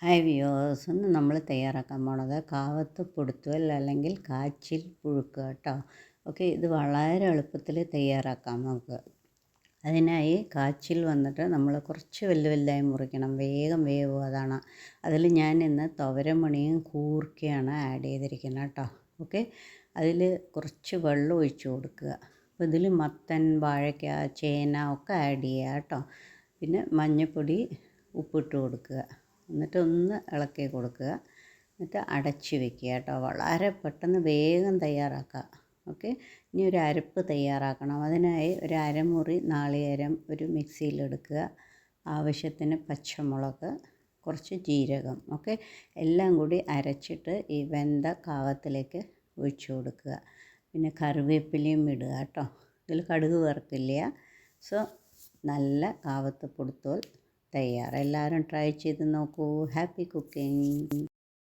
Hi viewers, ഇന്ന് നമ്മൾ തയ്യാറാക്കാൻ പോണത് കാവത്ത് പൊടുത്തുവൽ അല്ലെങ്കിൽ കാച്ചിൽ പുഴുക്ക് കേട്ടോ. ഓക്കെ, ഇത് വളരെ എളുപ്പത്തിൽ തയ്യാറാക്കാം നമുക്ക്. അതിനായി കാച്ചിൽ വന്നിട്ട് നമ്മൾ കുറച്ച് വലുതായി മുറിക്കണം, വേഗം വേവും. അതിൽ ഞാൻ ഇന്ന് തുവരമണിയും കൂർക്കയാണ് ആഡ് ചെയ്തിരിക്കുന്നത് കേട്ടോ. ഓക്കെ, അതിൽ കുറച്ച് വെള്ളം ഒഴിച്ച് കൊടുക്കുക. അപ്പോൾ ഇതിൽ മത്തൻ, വാഴയ്ക്ക, ചേന ഒക്കെ ആഡ് ചെയ്യുക കേട്ടോ. പിന്നെ മഞ്ഞൾപ്പൊടി, ഉപ്പിട്ട് കൊടുക്കുക. എന്നിട്ട് ഒന്ന് ഇളക്കി കൊടുക്കുക. എന്നിട്ട് അടച്ച് വെക്കുക കേട്ടോ. വളരെ പെട്ടെന്ന് വേഗം തയ്യാറാക്കുക. ഓക്കെ, ഇനി ഒരു അരപ്പ് തയ്യാറാക്കണം. അതിനായി ഒരു അരമുറി നാളികേരം ഒരു മിക്സിയിലെടുക്കുക. ആവശ്യത്തിന് പച്ചമുളക്, കുറച്ച് ജീരകം, ഓക്കെ, എല്ലാം കൂടി അരച്ചിട്ട് ഈ വെന്ത കാവത്തിലേക്ക് ഒഴിച്ചു കൊടുക്കുക. പിന്നെ കറിവേപ്പിലയും ഇടുക കേട്ടോ. ഇതിൽ കടുക് വറുക്കില്ല. സോ നല്ല കാവത്ത് പൊടുത്തോൽ തയ്യാറ്. എല്ലാവരും ട്രൈ ചെയ്ത് നോക്കൂ. Happy cooking.